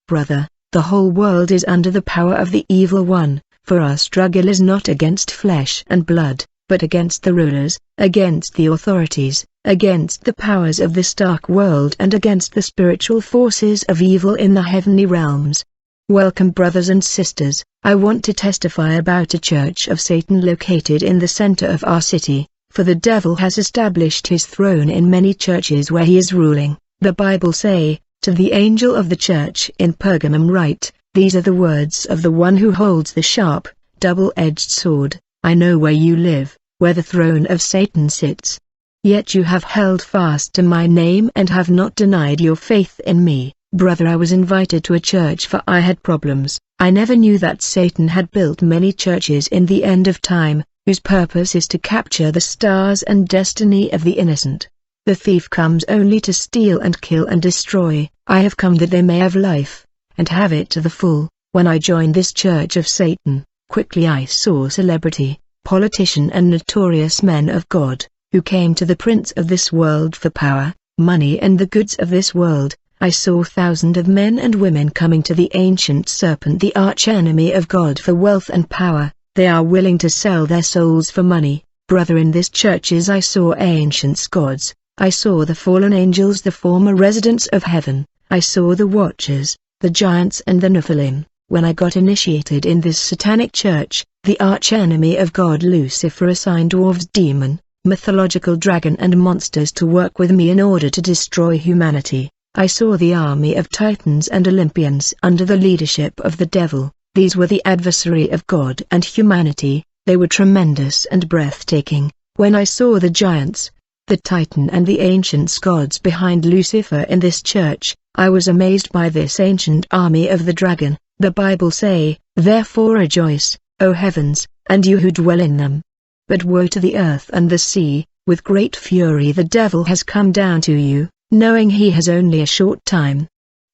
Brother, the whole world is under the power of the evil one, for our struggle is not against flesh and blood, but against the rulers, against the authorities, against the powers of this dark world and against the spiritual forces of evil in the heavenly realms. Welcome brothers and sisters. I want to testify about a church of Satan located in the center of our city, for the devil has established his throne in many churches where he is ruling. The Bible say, "To the angel of the church in Pergamum write, these are the words of the one who holds the sharp, double-edged sword, I know where you live, where the throne of Satan sits. Yet you have held fast to my name and have not denied your faith in me." Brother, I was invited to a church for I had problems. I never knew that Satan had built many churches in the end of time, whose purpose is to capture the stars and destiny of the innocent. The thief comes only to steal and kill and destroy. I have come that they may have life, and have it to the full. When I joined this church of Satan, quickly I saw celebrity, politician and notorious men of God, who came to the prince of this world for power, money and the goods of this world. I saw thousands of men and women coming to the ancient serpent, the arch-enemy of God, for wealth and power. They are willing to sell their souls for money. Brother, in this churches I saw ancient gods. I saw the fallen angels, the former residents of heaven. I saw the watchers, the giants and the Nephilim. When I got initiated in this satanic church, the arch-enemy of God Lucifer assigned dwarves, demon, mythological dragon and monsters to work with me in order to destroy humanity. I saw the army of Titans and Olympians under the leadership of the devil. These were the adversary of God and humanity. They were tremendous and breathtaking. When I saw the giants, the Titan and the ancient gods behind Lucifer in this church, I was amazed by this ancient army of the dragon. The Bible say, "Therefore rejoice, O heavens, and you who dwell in them. But woe to the earth and the sea, with great fury the devil has come down to you, knowing he has only a short time."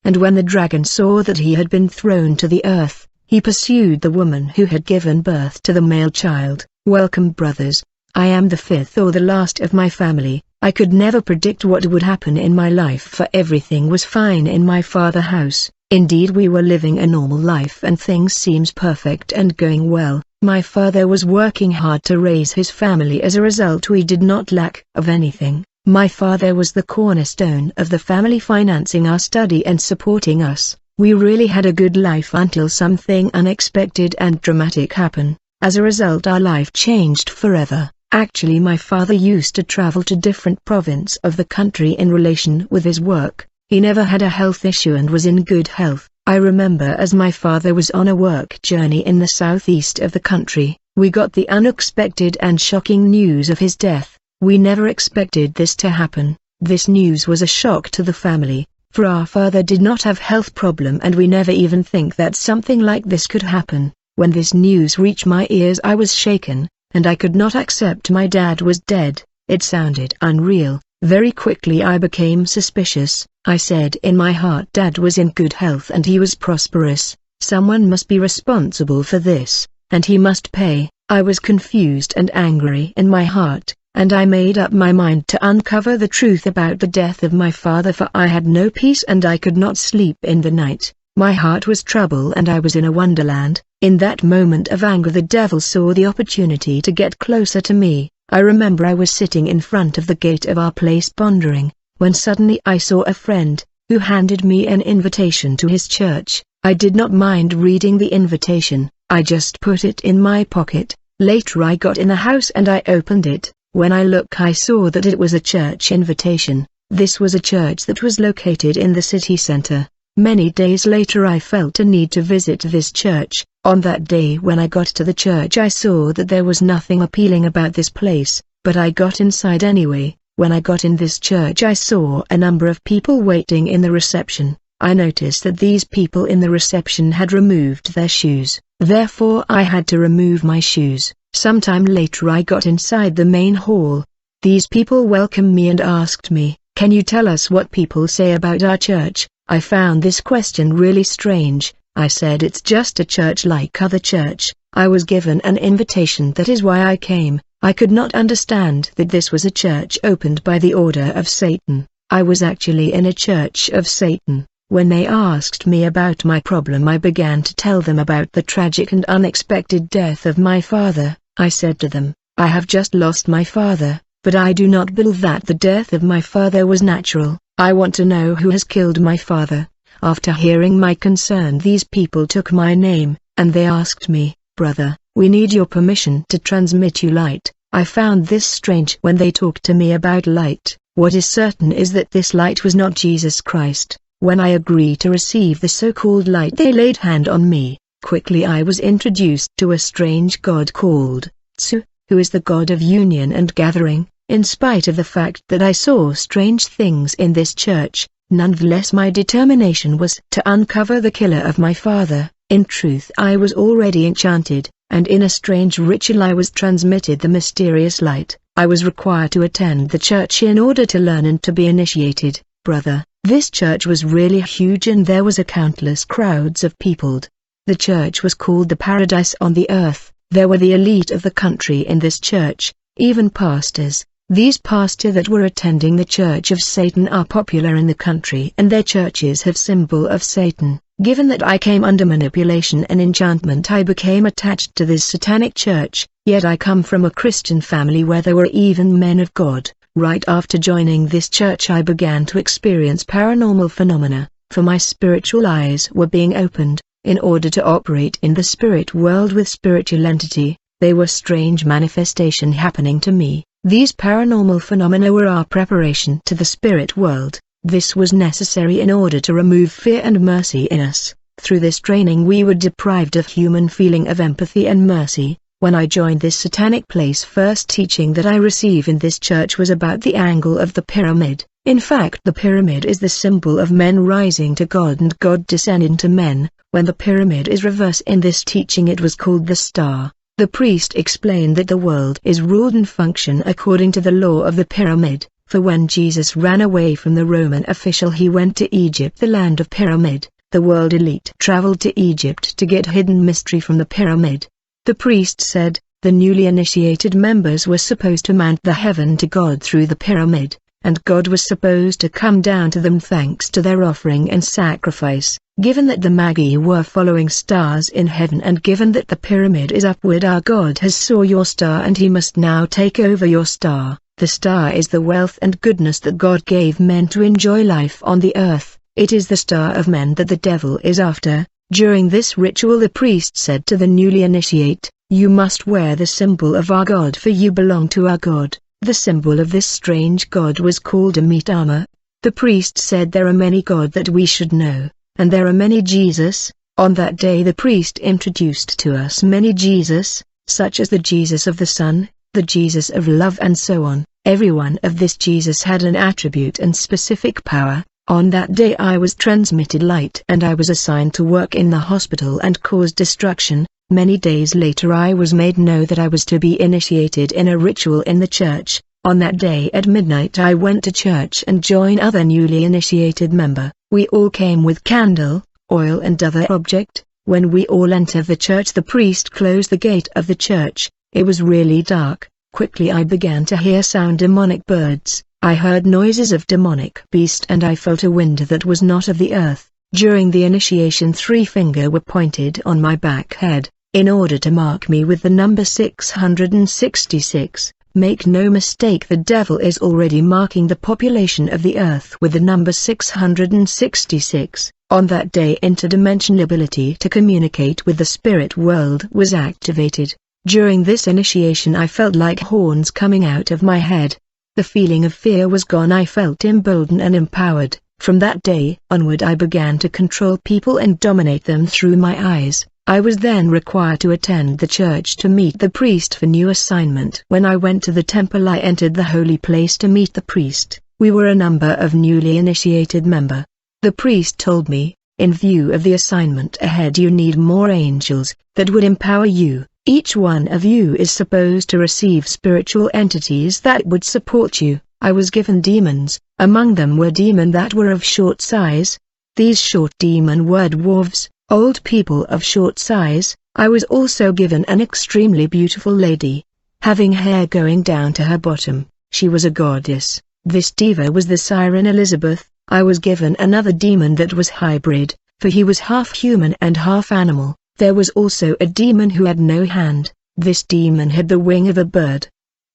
And when the dragon saw that he had been thrown to the earth, he pursued the woman who had given birth to the male child. Welcome brothers. I am the fifth or the last of my family. I could never predict what would happen in my life, for everything was fine in my father's house. Indeed, we were living a normal life and things seems perfect and going well. My father was working hard to raise his family. As a result, we did not lack of anything. My father was the cornerstone of the family, financing our study and supporting us. We really had a good life until something unexpected and dramatic happened. As a result, our life changed forever. Actually, my father used to travel to different provinces of the country in relation with his work. He never had a health issue and was in good health. I remember as my father was on a work journey in the southeast of the country, we got the unexpected and shocking news of his death. We never expected this to happen. This news was a shock to the family, for our father did not have health problem and we never even think that something like this could happen. When this news reached my ears, I was shaken, and I could not accept my dad was dead. It sounded unreal. Very quickly I became suspicious. I said in my heart, Dad was in good health and he was prosperous. Someone must be responsible for this, and he must pay. I was confused and angry in my heart, and I made up my mind to uncover the truth about the death of my father, for I had no peace and I could not sleep in the night. My heart was troubled and I was in a wonderland. In that moment of anger, the devil saw the opportunity to get closer to me. I remember I was sitting in front of the gate of our place pondering, when suddenly I saw a friend, who handed me an invitation to his church. I did not mind reading the invitation, I just put it in my pocket. Later I got in the house and I opened it. When I looked, I saw that it was a church invitation. This was a church that was located in the city center. Many days later I felt a need to visit this church. On that day when I got to the church, I saw that there was nothing appealing about this place, but I got inside anyway. When I got in this church, I saw a number of people waiting in the reception. I noticed that these people in the reception had removed their shoes. Therefore I had to remove my shoes. Sometime later I got inside the main hall. These people welcomed me and asked me, "Can you tell us what people say about our church?" I found this question really strange. I said it's just a church like other church. I was given an invitation, that is why I came. I could not understand that this was a church opened by the order of Satan. I was actually in a church of Satan. When they asked me about my problem, I began to tell them about the tragic and unexpected death of my father. I said to them, I have just lost my father, but I do not believe that the death of my father was natural. I want to know who has killed my father. After hearing my concern, these people took my name, and they asked me, brother, we need your permission to transmit you light. I found this strange when they talked to me about light. What is certain is that this light was not Jesus Christ. When I agreed to receive the so-called light, they laid hand on me. Quickly I was introduced to a strange god called Tsu, who is the god of union and gathering. In spite of the fact that I saw strange things in this church, nonetheless my determination was to uncover the killer of my father. In truth, I was already enchanted, and in a strange ritual I was transmitted the mysterious light. I was required to attend the church in order to learn and to be initiated. Brother, this church was really huge and there was a countless crowds of people. The church was called the Paradise on the Earth. There were the elite of the country in this church, even pastors. These pastors that were attending the Church of Satan are popular in the country and their churches have symbol of Satan. Given that I came under manipulation and enchantment, I became attached to this satanic church, yet I come from a Christian family where there were even men of God. Right after joining this church I began to experience paranormal phenomena, for my spiritual eyes were being opened. In order to operate in the spirit world with spiritual entity, there were strange manifestation happening to me. These paranormal phenomena were our preparation to the spirit world. This was necessary in order to remove fear and mercy in us. Through this training we were deprived of human feeling of empathy and mercy. When I joined this satanic place, first teaching that I received in this church was about the angle of the pyramid. In fact, the pyramid is the symbol of men rising to God and God descending to men. When the pyramid is reversed in this teaching, it was called the star. The priest explained that the world is ruled and function according to the law of the pyramid, for when Jesus ran away from the Roman official he went to Egypt, the land of pyramid. The world elite traveled to Egypt to get hidden mystery from the pyramid. The priest said, the newly initiated members were supposed to mount the heaven to God through the pyramid, and God was supposed to come down to them thanks to their offering and sacrifice. Given that the Magi were following stars in heaven and given that the pyramid is upward, our God has saw your star and he must now take over your star. The star is the wealth and goodness that God gave men to enjoy life on the earth. It is the star of men that the devil is after. During this ritual the priest said to the newly initiate, you must wear the symbol of our God, for you belong to our God. The symbol of this strange god was called a meat armor. The priest said there are many God that we should know, and there are many Jesus. On that day the priest introduced to us many Jesus, such as the Jesus of the Son, the Jesus of love and so on. Every one of this Jesus had an attribute and specific power. On that day I was transmitted light and I was assigned to work in the hospital and cause destruction. Many days later I was made know that I was to be initiated in a ritual in the church. On that day at midnight I went to church and joined other newly initiated member. We all came with candle, oil and other object. When we all entered the church the priest closed the gate of the church. It was really dark. Quickly I began to hear sound demonic birds. I heard noises of demonic beast and I felt a wind that was not of the earth. During the initiation 3 fingers were pointed on my back head, in order to mark me with the number 666. Make no mistake, the devil is already marking the population of the earth with the number 666. On that day interdimensional ability to communicate with the spirit world was activated. During this initiation I felt like horns coming out of my head. The feeling of fear was gone. I felt emboldened and empowered. From that day onward I began to control people and dominate them through my eyes. I was then required to attend the church to meet the priest for new assignment. When I went to the temple I entered the holy place to meet the priest. We were a number of newly initiated member. The priest told me, in view of the assignment ahead you need more angels, that would empower you. Each one of you is supposed to receive spiritual entities that would support you. I was given demons, among them were demons that were of short size. These short demon were dwarves, old people of short size. I was also given an extremely beautiful lady, having hair going down to her bottom. She was a goddess. This diva was the siren Elizabeth. I was given another demon that was hybrid, for he was half human and half animal. There was also a demon who had no hand. This demon had the wing of a bird.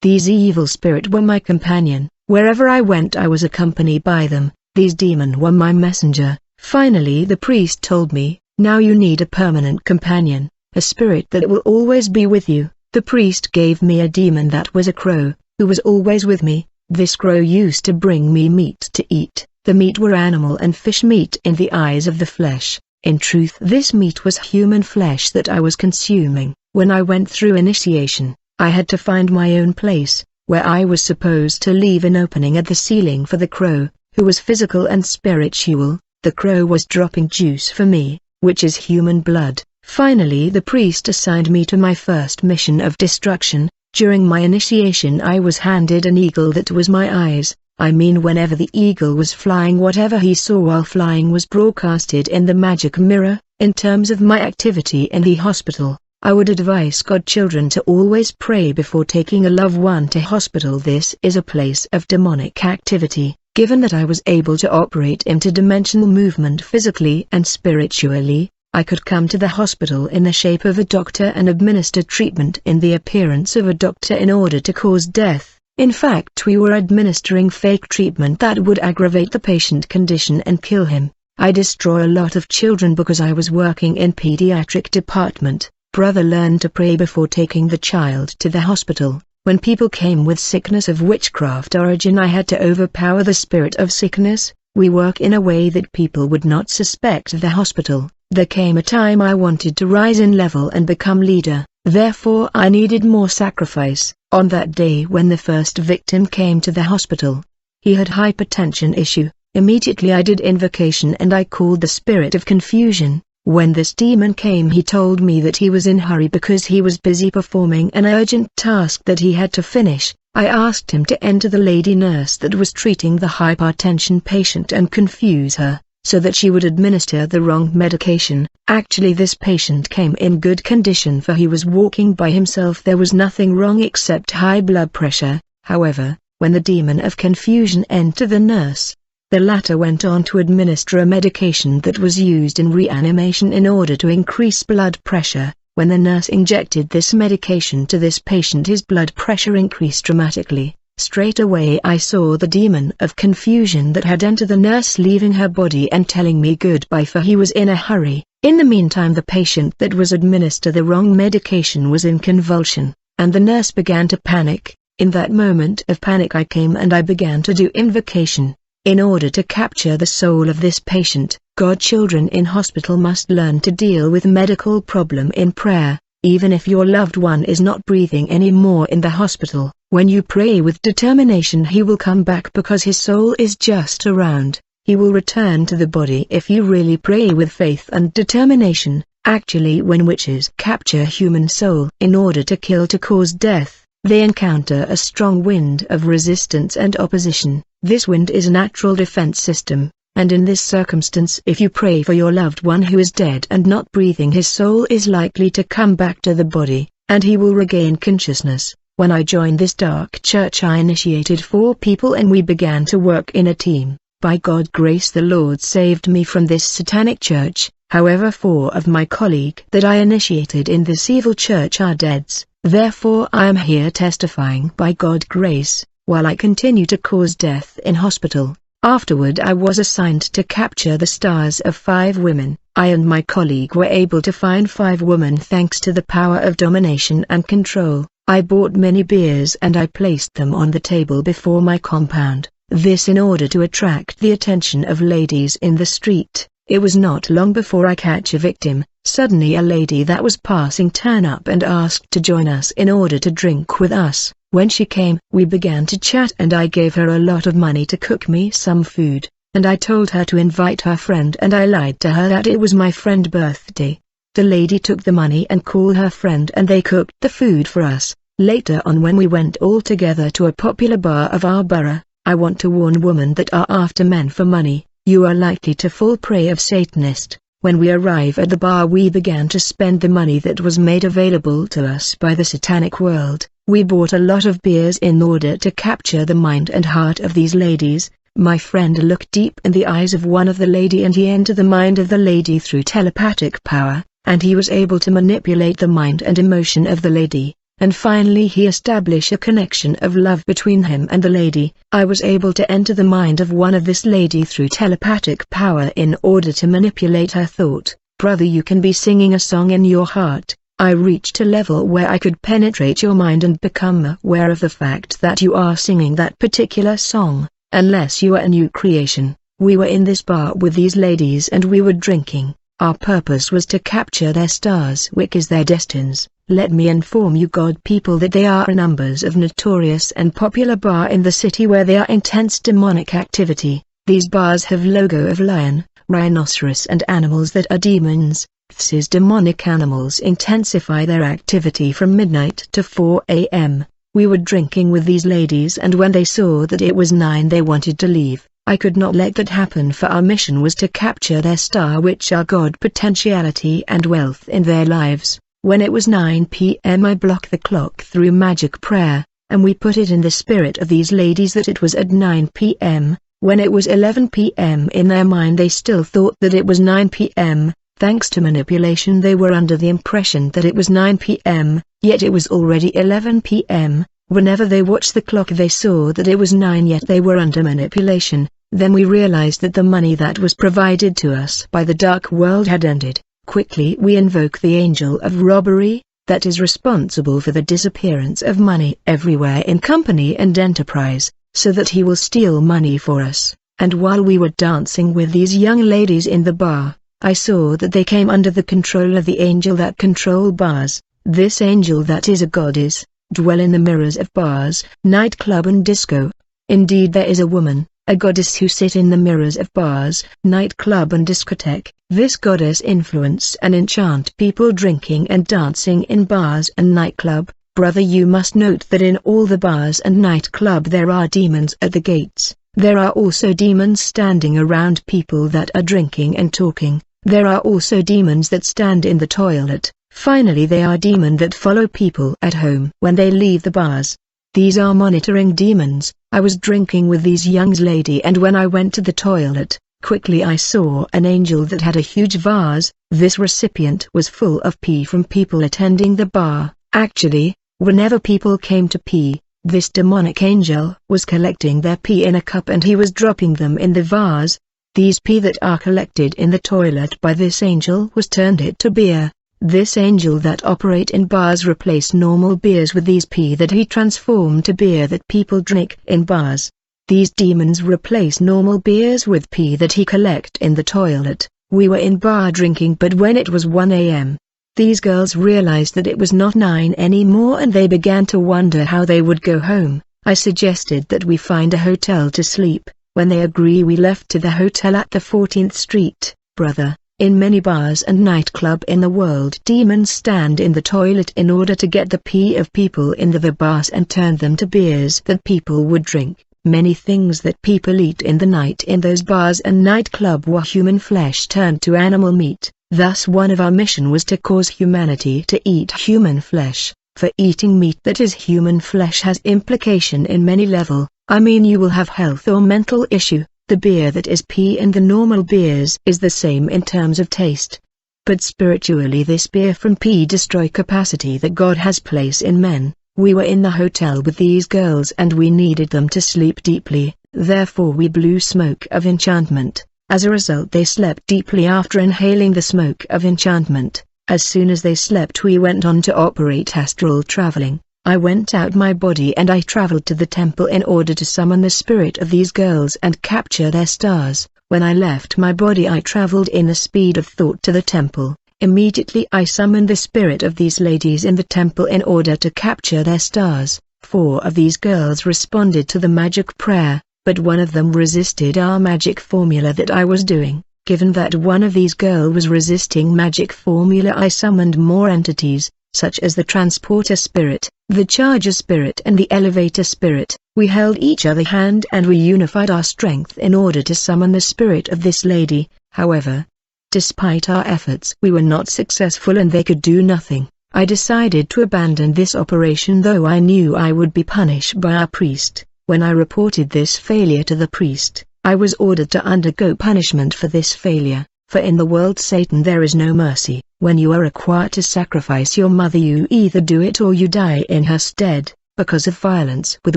These evil spirits were my companion. Wherever I went I was accompanied by them. These demons were my messenger. Finally the priest told me, now you need a permanent companion, a spirit that will always be with you. The priest gave me a demon that was a crow, who was always with me. This crow used to bring me meat to eat. The meat were animal and fish meat in the eyes of the flesh. In truth this meat was human flesh that I was consuming. When I went through initiation, I had to find my own place, where I was supposed to leave an opening at the ceiling for the crow, who was physical and spiritual. The crow was dropping juice for me, which is human blood. Finally the priest assigned me to my first mission of destruction. During my initiation I was handed an eagle that was my eyes. I mean whenever the eagle was flying, whatever he saw while flying was broadcasted in the magic mirror. In terms of my activity in the hospital, I would advise godchildren to always pray before taking a loved one to hospital. This is a place of demonic activity. Given that I was able to operate interdimensional movement physically and spiritually, I could come to the hospital in the shape of a doctor and administer treatment in the appearance of a doctor in order to cause death. In fact, we were administering fake treatment that would aggravate the patient condition and kill him. I destroy a lot of children because I was working in pediatric department. Brother learned to pray before taking the child to the hospital. When people came with sickness of witchcraft origin, I had to overpower the spirit of sickness. We work in a way that people would not suspect the hospital. There came a time I wanted to rise in level and become leader, therefore I needed more sacrifice. On that day when the first victim came to the hospital, he had hypertension issue. Immediately I did invocation and I called the spirit of confusion. When this demon came, he told me that he was in hurry because he was busy performing an urgent task that he had to finish. I asked him to enter the lady nurse that was treating the hypertension patient and confuse her, so that she would administer the wrong medication. Actually this patient came in good condition, for he was walking by himself. There was nothing wrong except high blood pressure. However, when the demon of confusion entered the nurse, the latter went on to administer a medication that was used in reanimation in order to increase blood pressure. When the nurse injected this medication to this patient, his blood pressure increased dramatically. Straight away I saw the demon of confusion that had entered the nurse leaving her body and telling me goodbye, for he was in a hurry. In the meantime the patient that was administered the wrong medication was in convulsion, and the nurse began to panic. In that moment of panic I came and I began to do invocation. In order to capture the soul of this patient, godchildren in hospital must learn to deal with medical problem in prayer. Even if your loved one is not breathing anymore in the hospital, when you pray with determination he will come back, because his soul is just around. He will return to the body if you really pray with faith and determination. Actually, when witches capture human soul in order to kill, to cause death, they encounter a strong wind of resistance and opposition. This wind is a natural defense system, and in this circumstance if you pray for your loved one who is dead and not breathing, his soul is likely to come back to the body, and he will regain consciousness. When I joined this dark church I initiated 4 people and we began to work in a team. By God's grace the Lord saved me from this satanic church. However, 4 of my colleagues that I initiated in this evil church are deads. Therefore I am here testifying by God's grace, while I continue to cause death in hospital. Afterward I was assigned to capture the stars of 5 women. I and my colleague were able to find 5 women thanks to the power of domination and control. I bought many beers and I placed them on the table before my compound, this in order to attract the attention of ladies in the street. It was not long before I catch a victim. Suddenly a lady that was passing turned up and asked to join us in order to drink with us. When she came, we began to chat and I gave her a lot of money to cook me some food, and I told her to invite her friend, and I lied to her that it was my friend's birthday. The lady took the money and called her friend and they cooked the food for us. Later on, when we went all together to a popular bar of our borough, I want to warn women that are after men for money, you are likely to fall prey of Satanist. When we arrive at the bar we began to spend the money that was made available to us by the satanic world. We bought a lot of beers in order to capture the mind and heart of these ladies. My friend looked deep in the eyes of one of the lady and he entered the mind of the lady through telepathic power, and he was able to manipulate the mind and emotion of the lady, and finally he established a connection of love between him and the lady. I was able to enter the mind of one of this lady through telepathic power in order to manipulate her thought. Brother, you can be singing a song in your heart. I reached a level where I could penetrate your mind and become aware of the fact that you are singing that particular song. Unless you are a new creation. We were in this bar with these ladies and we were drinking. Our purpose was to capture their stars, which is their destinies. Let me inform you God people that they are numbers of notorious and popular bar in the city where there are intense demonic activity. These bars have logo of lion, rhinoceros and animals that are demons. These demonic animals intensify their activity from midnight to 4 a.m. We were drinking with these ladies and when they saw that it was 9 they wanted to leave. I could not let that happen for our mission was to capture their star which are God potentiality and wealth in their lives. When it was 9 p.m. I blocked the clock through magic prayer, and we put it in the spirit of these ladies that it was at 9 p.m. When it was 11 p.m. in their mind they still thought that it was 9 p.m. Thanks to manipulation they were under the impression that it was 9 p.m., yet it was already 11 p.m. Whenever they watched the clock they saw that it was 9 yet they were under manipulation. Then we realized that the money that was provided to us by the dark world had ended. Quickly we invoke the angel of robbery, that is responsible for the disappearance of money everywhere in company and enterprise, so that he will steal money for us. And while we were dancing with these young ladies in the bar, I saw that they came under the control of the angel that control bars. This angel that is a goddess, dwell in the mirrors of bars, nightclub and disco. Indeed there is a woman, a goddess who sit in the mirrors of bars, nightclub and discotheque. This goddess influence and enchant people drinking and dancing in bars and nightclub. Brother, you must note that in all the bars and nightclub there are demons at the gates. There are also demons standing around people that are drinking and talking. There are also demons that stand in the toilet. Finally there are demons that follow people at home when they leave the bars. These are monitoring demons. I was drinking with these young lady and when I went to the toilet, quickly I saw an angel that had a huge vase. This recipient was full of pee from people attending the bar. Actually, whenever people came to pee, this demonic angel was collecting their pee in a cup and he was dropping them in the vase. These pee that are collected in the toilet by this angel was turned it to beer. This angel that operate in bars replace normal beers with these pee that he transformed to beer that people drink in bars. These demons replace normal beers with pee that he collect in the toilet. We were in bar drinking but when it was 1 a.m. these girls realized that it was not 9 anymore and they began to wonder how they would go home. I suggested that we find a hotel to sleep. When they agree we left to the hotel at the 14th Street. Brother, in many bars and nightclub in the world demons stand in the toilet in order to get the pee of people in the bars and turn them to beers that people would drink. Many things that people eat in the night in those bars and nightclub were human flesh turned to animal meat. Thus one of our mission was to cause humanity to eat human flesh, for eating meat that is human flesh has implication in many level. I mean you will have health or mental issue. The beer that is pee and the normal beers is the same in terms of taste. But spiritually this beer from pee destroy capacity that God has placed in men. We were in the hotel with these girls and we needed them to sleep deeply, therefore we blew smoke of enchantment. As a result they slept deeply after inhaling the smoke of enchantment. As soon as they slept we went on to operate astral traveling. I went out my body and I traveled to the temple in order to summon the spirit of these girls and capture their stars. When I left my body I traveled in the speed of thought to the temple. Immediately I summoned the spirit of these ladies in the temple in order to capture their stars. 4 of these girls responded to the magic prayer, but one of them resisted our magic formula that I was doing. Given that one of these girls was resisting magic formula I summoned more entities, such as the transporter spirit, the charger spirit and the elevator spirit. We held each other's hand and we unified our strength in order to summon the spirit of this lady. However, despite our efforts we were not successful and they could do nothing. I decided to abandon this operation though I knew I would be punished by our priest. When I reported this failure to the priest, I was ordered to undergo punishment for this failure, for in the world Satan there is no mercy. When you are required to sacrifice your mother, you either do it or you die in her stead. Because of violence with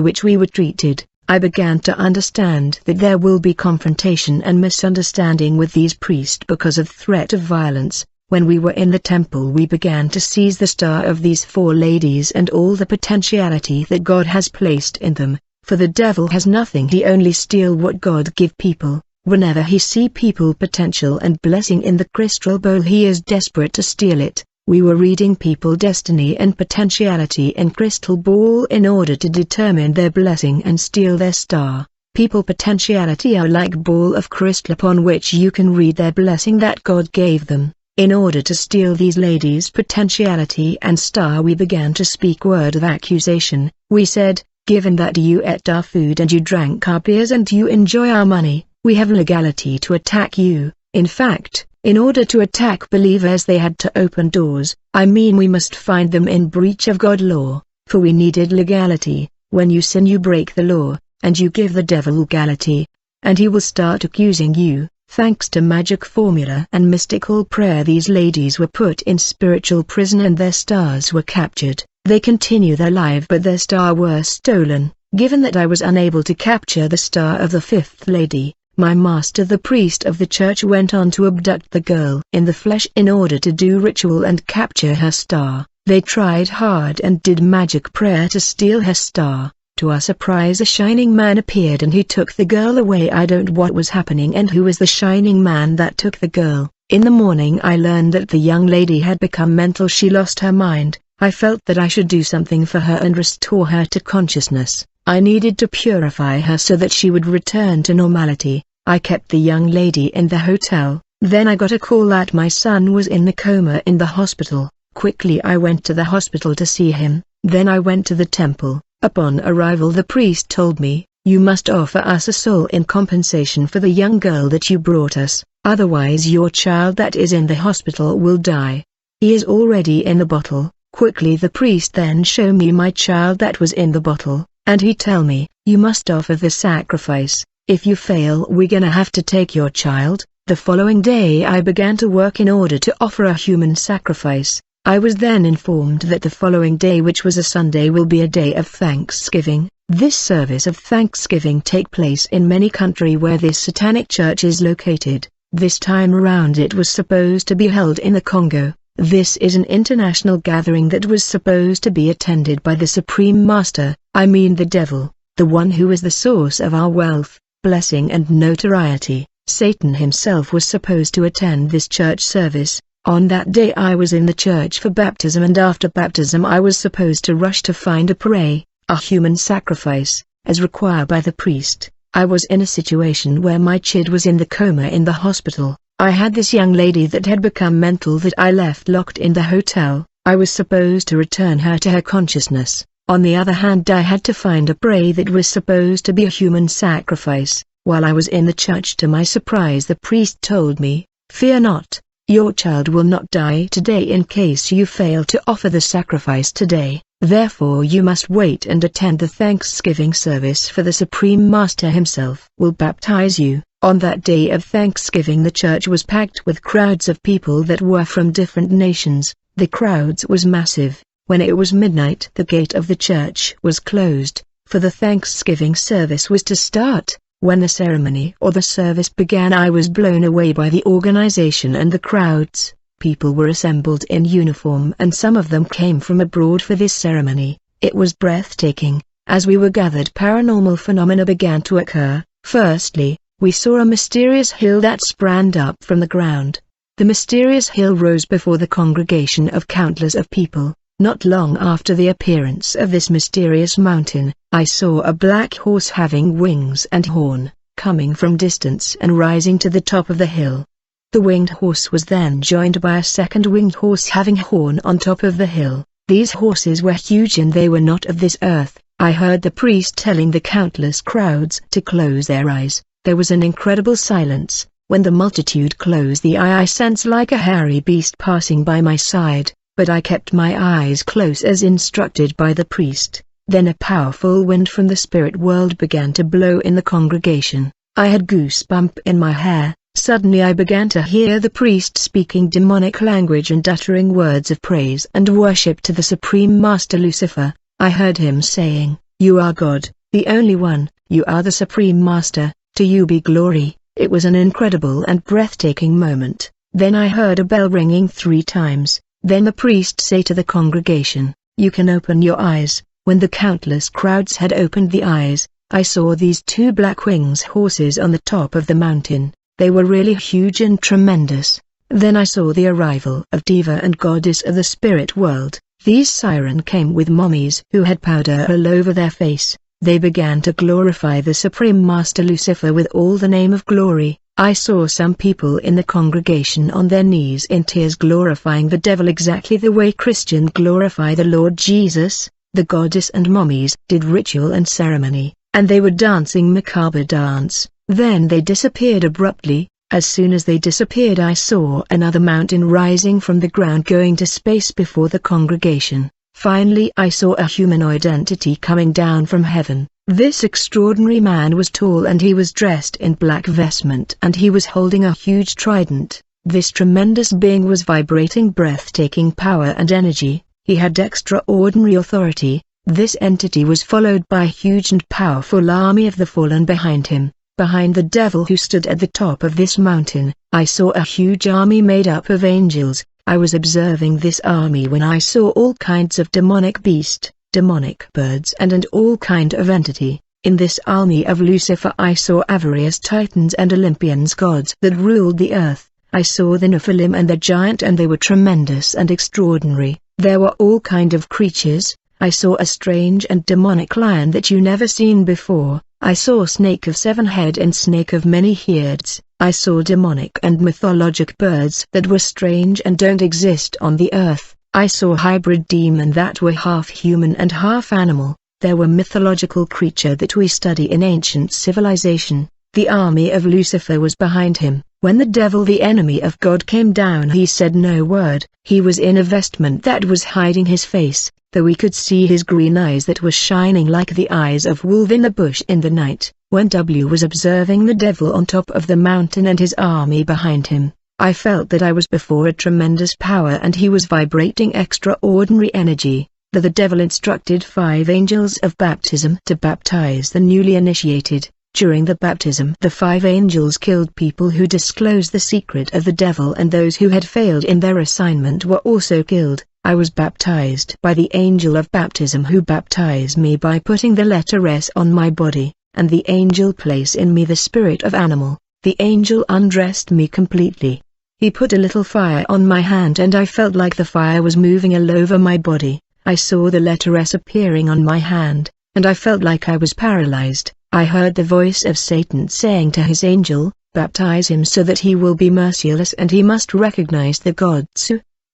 which we were treated, I began to understand that there will be confrontation and misunderstanding with these priests because of threat of violence. When we were in the temple, we began to seize the star of these four ladies and all the potentiality that God has placed in them, for the devil has nothing, he only steal what God give people. Whenever he see people potential and blessing in the crystal bowl, he is desperate to steal it. We were reading people destiny and potentiality in crystal ball in order to determine their blessing and steal their star. People potentiality are like ball of crystal upon which you can read their blessing that God gave them. In order to steal these ladies' potentiality and star, we began to speak word of accusation. We said, given that you ate our food and you drank our beers and you enjoy our money, we have legality to attack you. In fact, in order to attack believers they had to open doors. We must find them in breach of God law, for we needed legality. When you sin you break the law, and you give the devil legality, and he will start accusing you. Thanks to magic formula and mystical prayer, these ladies were put in spiritual prison and their stars were captured. They continue their life but their star were stolen. Given that I was unable to capture the star of the fifth lady, my master the priest of the church went on to abduct the girl in the flesh in order to do ritual and capture her star. They tried hard and did magic prayer to steal her star. To our surprise, a shining man appeared and he took the girl away. I don't know what was happening and who was the shining man that took the girl. In the morning I learned that the young lady had become mental. She lost her mind. I felt that I should do something for her and restore her to consciousness. I needed to purify her so that she would return to normality. I kept the young lady in the hotel. Then I got a call that my son was in a coma in the hospital. Quickly I went to the hospital to see him. Then I went to the temple. Upon arrival the priest told me, "You must offer us a soul in compensation for the young girl that you brought us, otherwise your child that is in the hospital will die. He is already in the bottle." Quickly the priest then showed me my child that was in the bottle, and he tell me, "You must offer the sacrifice. If you fail we're gonna have to take your child." The following day I began to work in order to offer a human sacrifice. I was then informed that the following day, which was a Sunday, will be a day of thanksgiving. This service of thanksgiving take place in many countries where this satanic church is located. This time around it was supposed to be held in the Congo. This is an international gathering that was supposed to be attended by the Supreme Master, the devil, the one who is the source of our wealth, blessing and notoriety. Satan himself was supposed to attend this church service. On that day I was in the church for baptism, and after baptism I was supposed to rush to find a prey, a human sacrifice, as required by the priest. I was in a situation where my child was in the coma in the hospital. I had this young lady that had become mental that I left locked in the hotel. I was supposed to return her to her consciousness. On the other hand, I had to find a prey that was supposed to be a human sacrifice. While I was in the church, to my surprise the priest told me, "Fear not. Your child will not die today in case you fail to offer the sacrifice today. Therefore you must wait and attend the Thanksgiving service, for the Supreme Master himself will baptize you." On that day of Thanksgiving the church was packed with crowds of people that were from different nations. The crowds was massive. When it was midnight the gate of the church was closed, for the Thanksgiving service was to start. When the ceremony or the service began I was blown away by the organization and the crowds. People were assembled in uniform and some of them came from abroad for this ceremony. It was breathtaking. As we were gathered, paranormal phenomena began to occur. Firstly, we saw a mysterious hill that sprang up from the ground. The mysterious hill rose before the congregation of countless of people. Not long after the appearance of this mysterious mountain, I saw a black horse having wings and horn, coming from distance and rising to the top of the hill. The winged horse was then joined by a second winged horse having horn on top of the hill. These horses were huge and they were not of this earth. I heard the priest telling the countless crowds to close their eyes. There was an incredible silence. When the multitude closed the eye I sensed like a hairy beast passing by my side, but I kept my eyes closed as instructed by the priest. Then a powerful wind from the spirit world began to blow in the congregation. I had goosebump in my hair. Suddenly I began to hear the priest speaking demonic language and uttering words of praise and worship to the Supreme Master Lucifer. I heard him saying, "You are God, the only one, you are the Supreme Master, to you be glory." It was an incredible and breathtaking moment. Then I heard a bell ringing 3 times. Then the priest say to the congregation, "You can open your eyes." When the countless crowds had opened the eyes, I saw these 2 black wings horses on the top of the mountain. They were really huge and tremendous. Then I saw the arrival of Diva and Goddess of the spirit world. These siren came with mummies who had powder all over their face. They began to glorify the Supreme Master Lucifer with all the name of glory. I saw some people in the congregation on their knees in tears glorifying the devil exactly the way Christians glorify the Lord Jesus. The goddess and mummies did ritual and ceremony, and they were dancing macabre dance. Then they disappeared abruptly. As soon as they disappeared I saw another mountain rising from the ground going to space before the congregation. Finally I saw a humanoid entity coming down from heaven. This extraordinary man was tall and he was dressed in black vestment and he was holding a huge trident. This tremendous being was vibrating breathtaking power and energy. He had extraordinary authority. This entity was followed by a huge and powerful army of the fallen behind him. Behind the devil who stood at the top of this mountain, I saw a huge army made up of angels. I was observing this army when I saw all kinds of demonic beast, demonic birds and all kind of entity. In this army of Lucifer I saw various titans and Olympians gods that ruled the earth. I saw the Nephilim and the giant and they were tremendous and extraordinary. There were all kind of creatures. I saw a strange and demonic lion that you never seen before. I saw snake of 7 head and snake of many heads. I saw demonic and mythologic birds that were strange and don't exist on the earth. I saw hybrid demon that were half human and half animal. There were mythological creature that we study in ancient civilization. The army of Lucifer was behind him. When the devil, the enemy of God, came down, he said no word. He was in a vestment that was hiding his face, though we could see his green eyes that were shining like the eyes of wolf in the bush in the night. When W was observing the devil on top of the mountain and his army behind him, I felt that I was before a tremendous power and he was vibrating extraordinary energy. The devil instructed 5 angels of baptism to baptize the newly initiated. During the baptism the 5 angels killed people who disclosed the secret of the devil, and those who had failed in their assignment were also killed. I was baptized by the angel of baptism who baptized me by putting the letter S on my body, and the angel placed in me the spirit of animal. The angel undressed me completely. He put a little fire on my hand and I felt like the fire was moving all over my body. I saw the letter S appearing on my hand, and I felt like I was paralyzed. I heard the voice of Satan saying to his angel, "Baptize him so that he will be merciless and he must recognize the gods."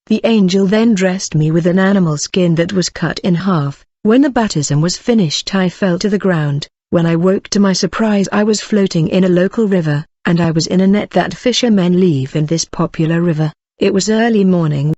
The angel then dressed me with an animal skin that was cut in half. When the baptism was finished I fell to the ground. When I woke to my surprise I was floating in a local river, and I was in a net that fishermen leave in this popular river. It was early morning.